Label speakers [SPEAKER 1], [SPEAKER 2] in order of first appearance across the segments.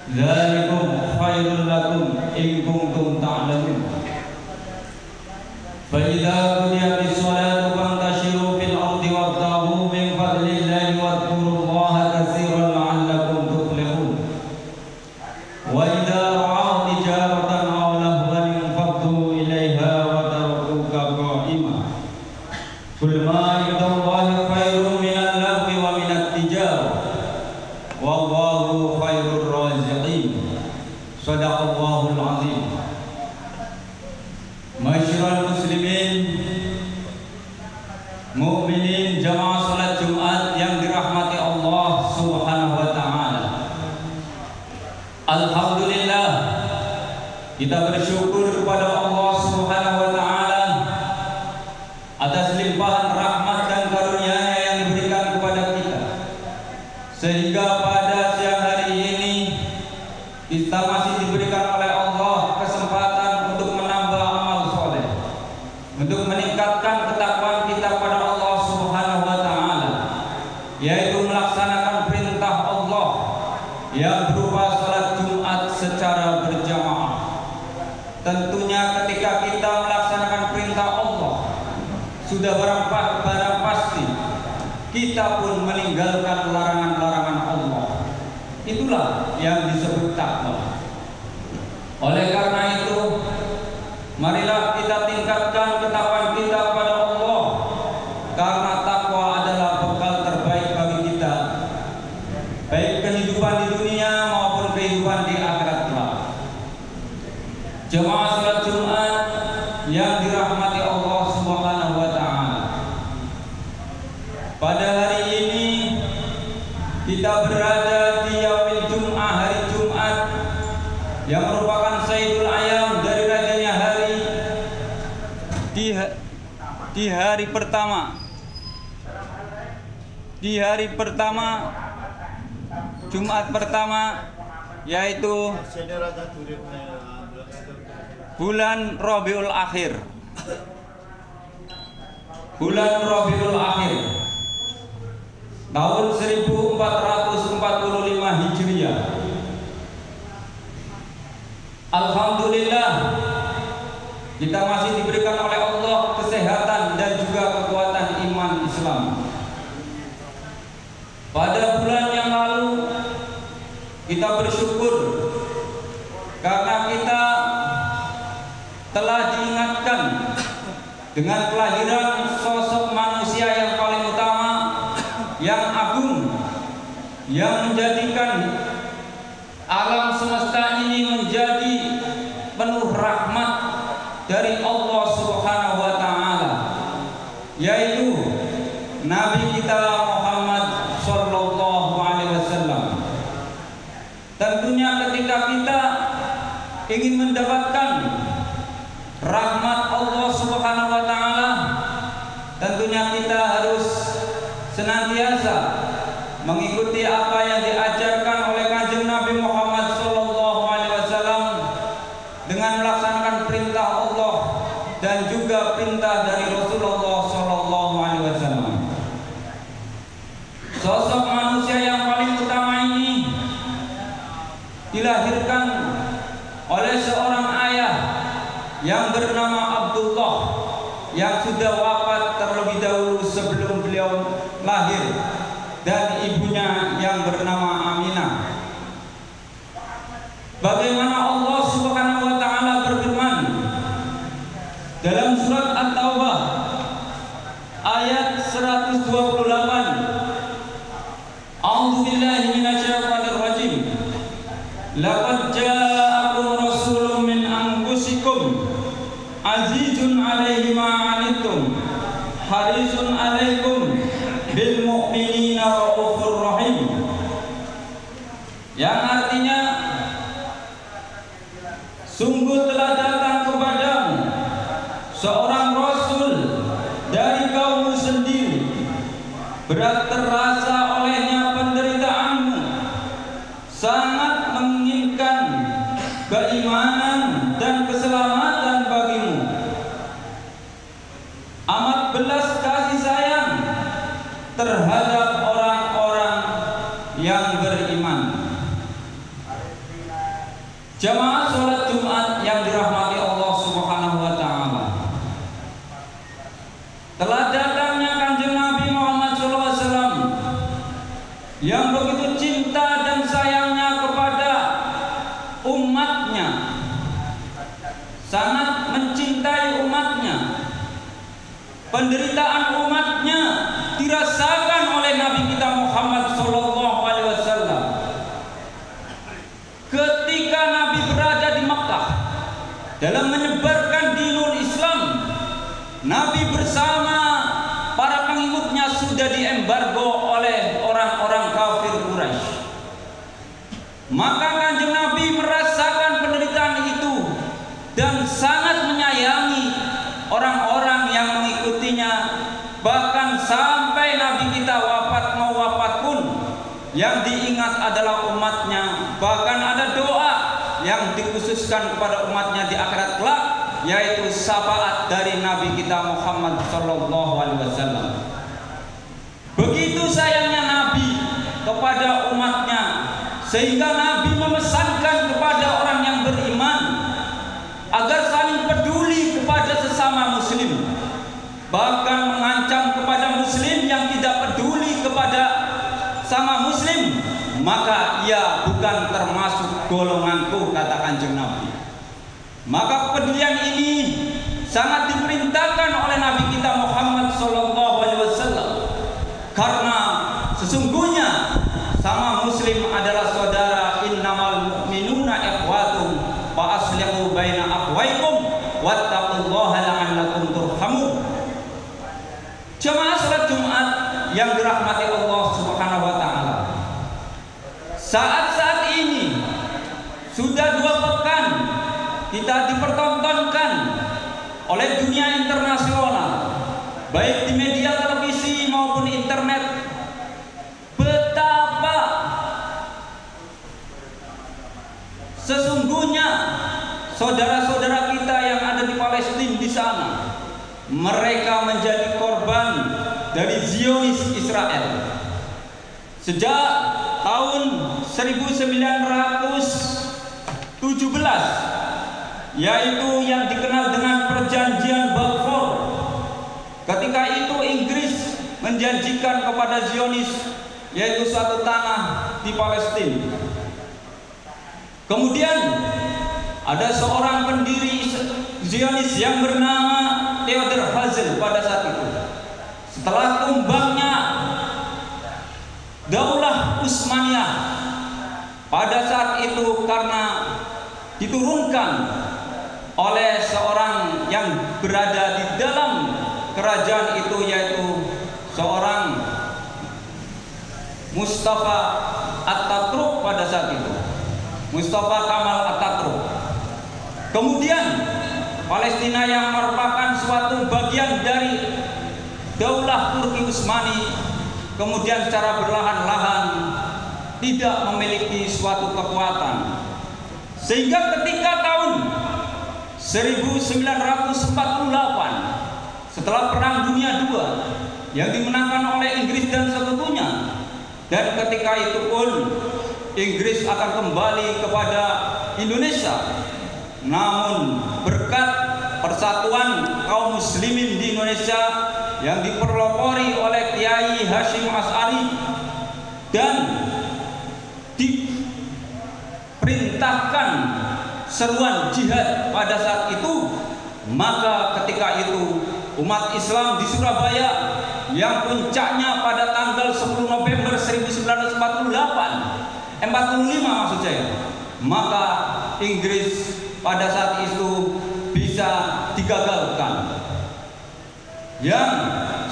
[SPEAKER 1] Dzalikum khairul lakum in kuntum ta'lamun. Fa idza qudiyatish shalatu fantashiru fil ardi wabtaghu min fadlillahi wadhkurullaha katsiran la'allakum tuflihun. Wa idza ra'aw tijaratan aw lahwan infaddu ilaiha wa tarakuka qa'ima. Qul ma indallahi khairun minal lahwi wa minat tijarah. Wallahu khairur raziqin. Shadaqallahul azim. Masyarul muslimin, mukminin jamaah salat Jumat yang dirahmati Allah Subhanahu wa taala. Alhamdulillah, kita bersyukur kepada Allah Subhanahu wa taala atas limpahan rahmat dan karunia-Nya yang diberikan kepada kita, sehingga pada siang hari ini kita masih diberikan oleh Allah kesempatan untuk menambah amal soleh, untuk meningkatkan ketakwaan kita pada Allah Subhanahu wa taala, yaitu melaksanakan perintah Allah yang berupa salat Jumat secara berjamaah. Tentunya ketika kita melaksanakan perintah Allah, sudah barang pasti kita pun meninggalkan larangan-larangan Allah. Itulah yang disebut takwa. Oleh karena itu, marilah kita tingkatkan ketakwaan kita kepada Allah, karena takwa adalah bekal terbaik bagi kita, baik kehidupan di dunia maupun kehidupan di akhirat kelak. Jemaah salat Jumat yang dirahmati Allah Subhanahu wa taala, pada hari ini kita berada di yaumil Jum'ah, hari Jumat yang merupakan Sayyidul Ayam, dari rajanya hari, di hari pertama Jumat pertama, yaitu bulan Rabiul Akhir. Bulan Rabiul Akhir tahun 1445 Hijriah. Alhamdulillah, kita masih diberikan oleh Allah kesehatan dan juga kekuatan iman Islam. Pada bulan yang lalu kita bersyukur karena kita telah diingatkan dengan kelahiran sosok manusia yang paling utama, yang agung, yang menjadikan alam semesta ini menjadi penuh rahmat dari Allah Subhanahu wa taala, yaitu Nabi kita Muhammad sallallahu alaihi wasallam. Tentunya ketika kita ingin mendapatkan rahmat Allah Subhanahu wa taala, tentunya kita harus senantiasa mengikuti apa yang diajarkan oleh Kanjeng Nabi Muhammad sallallahu alaihi wasallam, dengan melaksanakan perintah Allah dan juga perintah dari Rasulullah sallallahu alaihi wasallam. Sosok manusia yang paling utama ini dilahirkan oleh seorang ayah yang bernama Abdullah, yang sudah wafat terlebih dahulu sebelum beliau lahir, dan ibunya yang bernama Aminah. Bagaimana Allah Subhanahu wa taala berfirman dalam surat At-Taubah ayat 128, A'udzu billahi minasyaitonir rajim. Laqad ja'akum rasulun min anfusikum azizun 'alaihi ma 'anittum harisun 'alaikum bil mu'minina raufur rahim. Yang artinya, sungguh telah datang kepadamu seorang rasul dari kaummu sendiri, berat terasa olehnya penderitaanmu, sangat menginginkan keimanan dan keselamatan bagimu, amat belas kasih sayang terhadap orang-orang yang beriman. Jamaah sholat Jumat yang dirahmati Allah Subhanahu wa ta'ala, telah datangnya Kanjeng Nabi Muhammad SAW yang begitu cinta dan sayangnya kepada umatnya, sangat mencintai umatnya. Penderitaan umatnya dirasakan oleh Nabi kita Muhammad SAW. Ketika Nabi berada di Makkah dalam menyebarkan dinul Islam, Nabi bersama para pengikutnya sudah diembargo oleh orang-orang kafir Quraisy. Maka Kanjeng Nabi merasakan penderitaan itu dan sangat menyayangi orang-orang yang mengikutinya. Bahkan sampai Nabi kita mau wafat pun yang diingat adalah umatnya. Bahkan ada doa yang dikhususkan kepada umatnya di akhirat kelak, yaitu syafaat dari Nabi kita Muhammad SAW. Begitu sayangnya Nabi kepada umatnya, sehingga Nabi memesankan kepada orang yang beriman agar saling peduli kepada sesama muslim, bahkan mengancam kepada muslim yang tidak peduli kepada sama muslim, maka ia bukan termasuk golonganku, kata Kanjeng Nabi. Maka kepedulian ini sangat diperintahkan oleh Nabi kita Muhammad SAW, karena sesungguhnya sama muslim adalah saudara. Innamal mu'minuna ikhwatum fa aslihu baina akhwaikum wattaqullaha la'allakum turhamun. Jemaah salat Jumat yang dirahmati Allah Subhanahu wa taala, saat-saat ini sudah 2 pekan kita dipertontonkan oleh dunia internasional, baik di media televisi maupun internet, betapa sesungguhnya saudara-saudara kita yang ada di Palestina di sana, mereka menjadi korban dari Zionis Israel. Sejak tahun 1917, yaitu yang dikenal dengan Perjanjian Balfour. Ketika itu Inggris menjanjikan kepada Zionis yaitu suatu tanah di Palestina. Kemudian ada seorang pendiri Zionis yang bernama Theodor Herzl pada saat itu. Setelah tumbangnya Daulah Utsmaniyah pada saat itu, karena diturunkan oleh seorang yang berada di dalam kerajaan itu, yaitu seorang Mustafa Ataturk pada saat itu, Mustafa Kemal Ataturk. Kemudian Palestina yang merupakan suatu bagian dari Daulah Turki Utsmani kemudian secara berlahan-lahan tidak memiliki suatu kekuatan, sehingga ketika tahun 1948 setelah Perang Dunia II yang dimenangkan oleh Inggris dan sekutunya, dan ketika itu pun Inggris akan kembali kepada Indonesia, namun berkat persatuan kaum muslimin di Indonesia yang diperlopori oleh Kiai Hasyim Asy'ari dan diperintahkan seruan jihad pada saat itu, maka ketika itu umat Islam di Surabaya yang puncaknya pada tanggal 10 November 1945 maksud saya, maka Inggris pada saat itu bisa digagalkan. Yang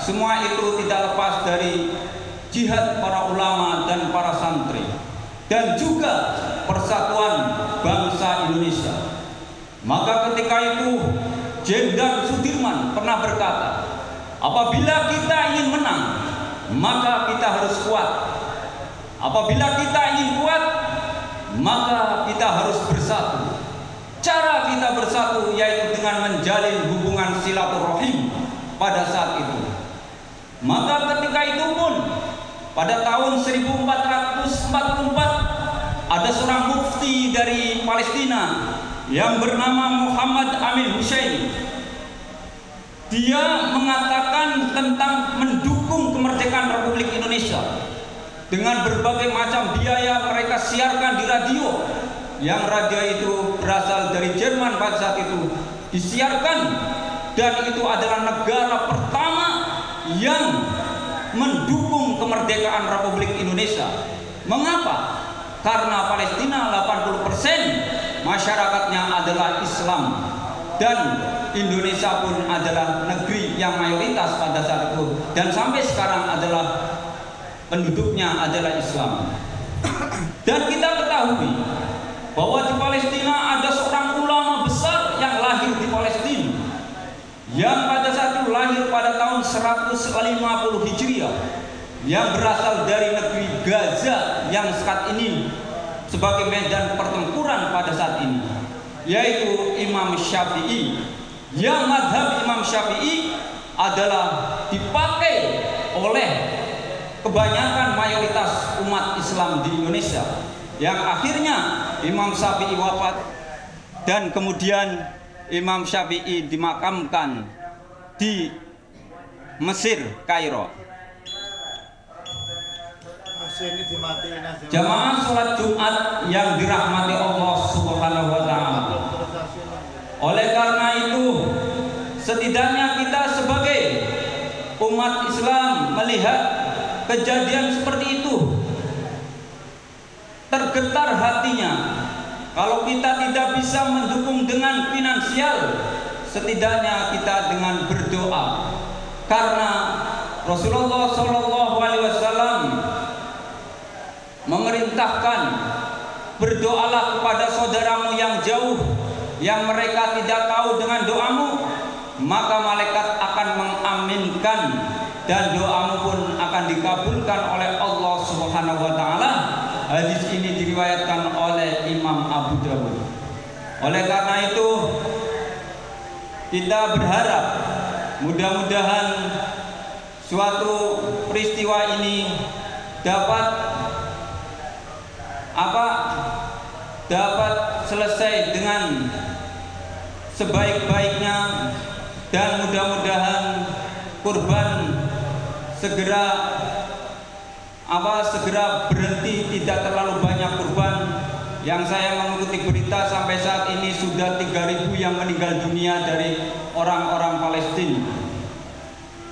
[SPEAKER 1] semua itu tidak lepas dari jihad para ulama dan para santri, dan juga persatuan bangsa Indonesia. Maka ketika itu Jenderal Sudirman pernah berkata, apabila kita ingin menang, maka kita harus kuat. Apabila kita ingin kuat, maka kita harus bersatu. Cara kita bersatu yaitu dengan menjalin hubungan silaturahim pada saat itu. Maka ketika itu pun pada tahun 1444 ada seorang mufti dari Palestina yang bernama Muhammad Amin Hussein. Dia mengatakan tentang mendukung kemerdekaan Republik Indonesia dengan berbagai macam biaya. Mereka siarkan di radio, yang radio itu berasal dari Jerman pada saat itu disiarkan, dan itu adalah negara pertama yang mendukung kemerdekaan Republik Indonesia. Mengapa? Karena Palestina 80% masyarakatnya adalah Islam, dan Indonesia pun adalah negeri yang mayoritas pada saat itu, dan sampai sekarang adalah penduduknya adalah Islam. Dan kita ketahui bahwa di Palestina ada seorang ulama besar yang lahir di Palestina, yang pada saat itu lahir pada tahun 150 Hijriah, yang berasal dari negeri Gaza yang saat ini sebagai medan pertempuran pada saat ini, yaitu Imam Syafi'i, yang mazhab Imam Syafi'i adalah dipakai oleh kebanyakan mayoritas umat Islam di Indonesia, yang akhirnya Imam Syafi'i wafat dan kemudian Imam Syafi'i dimakamkan di Mesir, Kairo. Jamaah sholat Jumat yang dirahmati Allah Subhanahu wa Ta'ala. Oleh karena itu, setidaknya kita sebagai umat Islam melihat kejadian seperti itu, tergetar hatinya. Kalau kita tidak bisa mendukung dengan finansial, setidaknya kita dengan berdoa. Karena Rasulullah SAW memerintahkan, berdoalah kepada saudaramu yang jauh, yang mereka tidak tahu dengan doamu, maka malaikat akan mengaminkan dan doamu pun akan dikabulkan oleh Allah Subhanahu wa Ta'ala. Hadis ini diriwayatkan oleh Imam Abu Dawud. Oleh karena itu, kita berharap mudah-mudahan suatu peristiwa ini dapat selesai dengan sebaik-baiknya, dan mudah-mudahan kurban segera berhenti, tidak terlalu banyak kurban. Yang saya mengikuti berita sampai saat ini sudah 3.000 yang meninggal dunia dari orang-orang Palestina,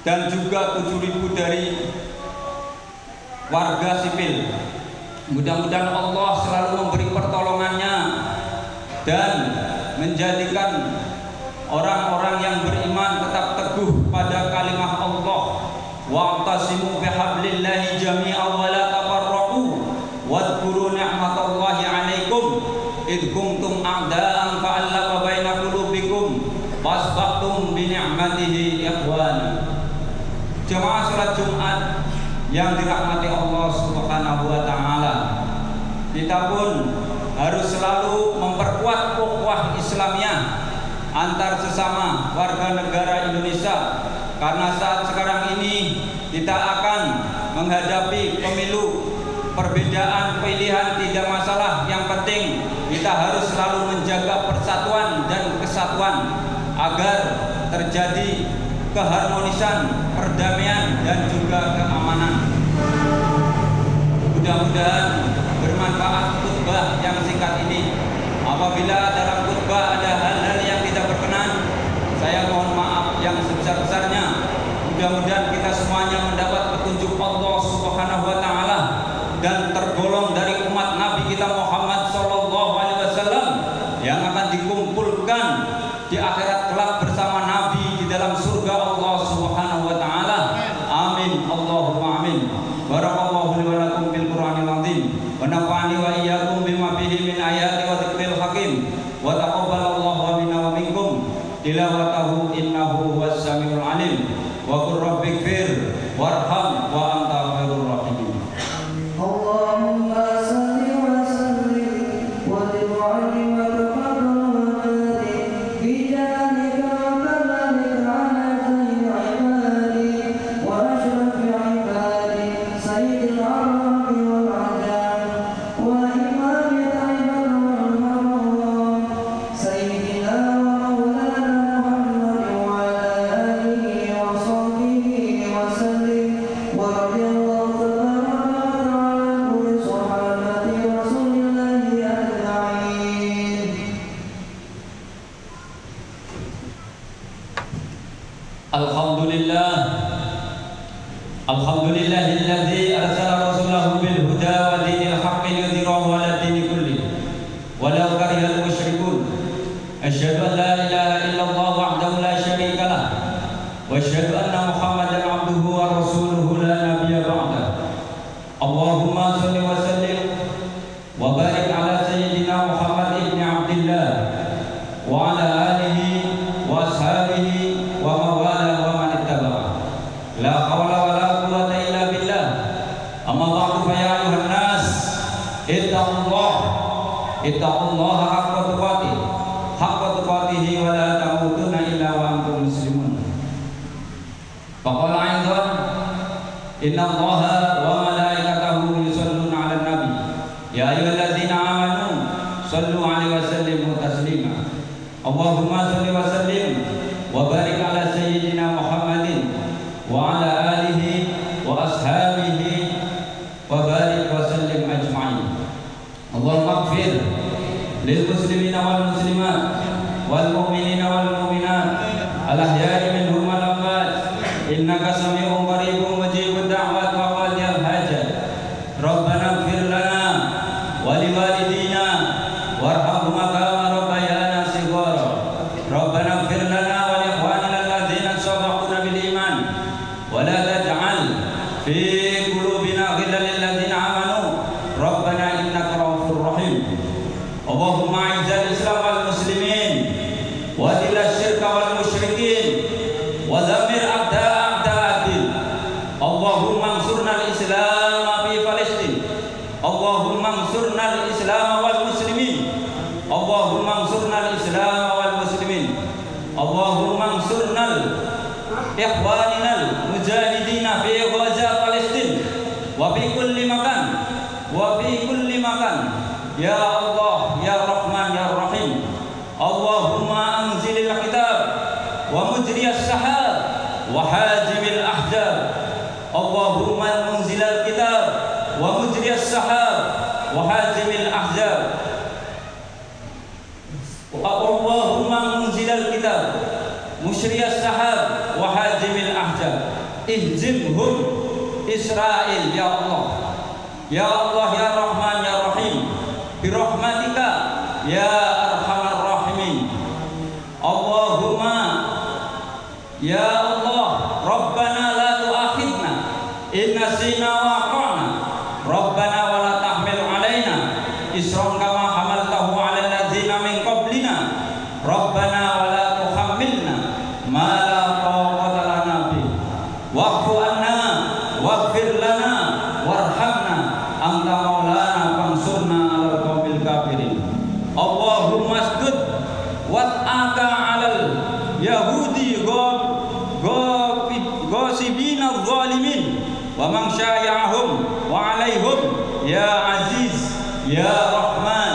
[SPEAKER 1] dan juga 7.000 dari warga sipil. Mudah-mudahan Allah selalu memberi pertolongannya dan menjadikan orang-orang yang beriman tetap teguh pada kalimah Allah. Wa'tasimu bihablillahi jami'an wa la tafarraqu wadhkuru ni'matallahi 'alaikum id kuntum a'da'an fa'alafa baina qulubikum fasbahtum bi ni'matihi ikhwana. Jemaah salat Jumat yang dirahmati Allah Subhanahu wa Ta'ala, kita pun harus selalu memperkuat ukhuwah Islamiyah antar sesama warga negara Indonesia, karena saat sekarang ini kita akan menghadapi pemilu. Perbedaan pilihan tidak masalah, yang penting kita harus selalu menjaga persatuan dan kesatuan agar terjadi keharmonisan, perdamaian, dan juga keamanan. Mudah-mudahan bermanfaat khutbah yang singkat ini. Apabila dalam khutbah ada hal-hal yang tidak berkenan, saya mohon maaf yang sebesar-besarnya. Mudah-mudahan kita semuanya mendapat petunjuk Allah Subhanahu wa Ta'ala dan tergolong dari umat Nabi kita Muhammad SAW yang akan dikumpulkan di akhirat kelak bersama Nabi di dalam surga Allah Subhanahu wa Ta'ala. Amin Allahumma amin. Barakallahu li wa lakum bil Qur'anil azim wa nafa'ani wa iyyakum bima fihi min ayati wa dzikril hakim wa taqabbalallahu minna wa minkum tilawatahu innahu huwas samiul alim wa qur rabbighfir warham wa anta khairur rahimin.
[SPEAKER 2] Allahumma salli wa sallim wa tu'allim wa taqabbal wa barik bi jalalika wa kamalika ala sayyidil ibadi wa ashrafil ibadi sayyidil arabi wal ajam wa imam
[SPEAKER 1] Alhamdulillah, alhamdulillahilladzi arsala rasulahu bil huda wa dinil haqqi liyudhhirahu 'ala dini kulli walau karihal musyrikun. Asyhadu an la ilaha illallah wahdahu la syarika lah wa asyhadu anna Muhammadan 'abduhu wa rasuluhu la nabiyya ba'da. Allahumma shalli wa sallim wa barik 'ala sayyidina Muhammad ibn Abdillah wa 'ala alihi wa ashabihi wa mawala wa man ittaba'a. La hawla wa la quwwata illa billah. Amma ba'du fa ya ayuhan nas ittaqullaha haqqa tuqatih wa la tamutunna illa wa antum muslimun. Faqala aidan inna Allaha wa malaikatahu yusholluna 'alan nabi ya ayyuhalladzina amanu shallu 'alaihi wa sallimu taslima. Allahumma shalli wa sallim wa barik 'ala sayyidina Muhammadin wa 'ala alihi wa ashabihi wa barik wa sallim ajma'in. Allahumma ighfir lil muslimina wal muslimat wal mu'minina wal mu'minat al ahya'i minhum wal amwat innaka sami'un qaribun mujibud da'wat wa qadiyal hajat. Rabbana ighfir lana wa liwalidina warhamhuma kama rabbayana shighara. Rabbana ighfir lana wa li ikhwanina alladzina sabaquna bil iman wa la taj'al fi qulubina ghillan lil ladzina amanu rabbana innaka ra'ufur rahim. Allahumma izzil islam wal muslimin wa dhil syirka wal musyrikin wa dhammir a'da'ad-din. Allahumma ansurna al-islam fi Palestin. Allahumma ansurna al-islam wal muslimin. Allahumma ansurna al-islam wal muslimin. Allahumma ansurna ikhwanina al-mujahidina fi Gaza Palestin wa fi kulli makan ya Allah ya Rahman ya Rahim. Allahumma anzilil kitab wa mujriyas sahab wa hajimil ahzab. Allahumma anzilil kitab wa mujriyas sahab wa hajimil ahzab. Allahumma anzilil kitab musyriyas sahab wa hajimil ahzab. Ihzimhum Israel ya Allah ya Allah ya Rahman ya Rahim birahmatika ya arhamar rahimin. Allahumma ya Allah Rabbana la tu'akhidna in nasina wa aqana. Rabbana wa la tahmil alaina isran kama hamaltahu 'alal ladzina min qablina. Rabbana wa la tuhammilna ma la taqata lana bih wa'fu anna waghfir lana warhamna anta maulana fansurna 'alal qaumil kafirin. Allahumma asdud wat'aka 'alal yahudi ghasibina adh-dhalimin wa man syaya'ahum wa 'alaihim ya aziz ya rahman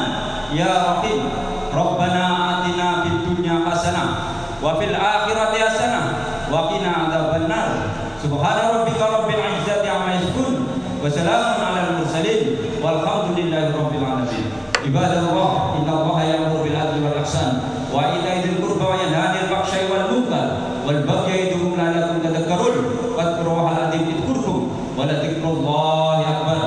[SPEAKER 1] ya rahim. Rabbana atina fid dunya hasanah wa fil akhirati hasanah wa qina adzabannar. Subhana rabbika rabbil izzati 'amma yasifun wa salamun 'alal mursalin walhamdulillahi rabbil alamin. Ibadallah innallaha ya'muru bil 'adli wal ihsan wa ita'i dzil qurba wa yanha 'anil fahsya'i wal munkar wal bagyi ya'idukum la'allakum tadhakkarun. Fadhkurullaha al-'azim yadhkurkum wa la dzikrullahi akbar.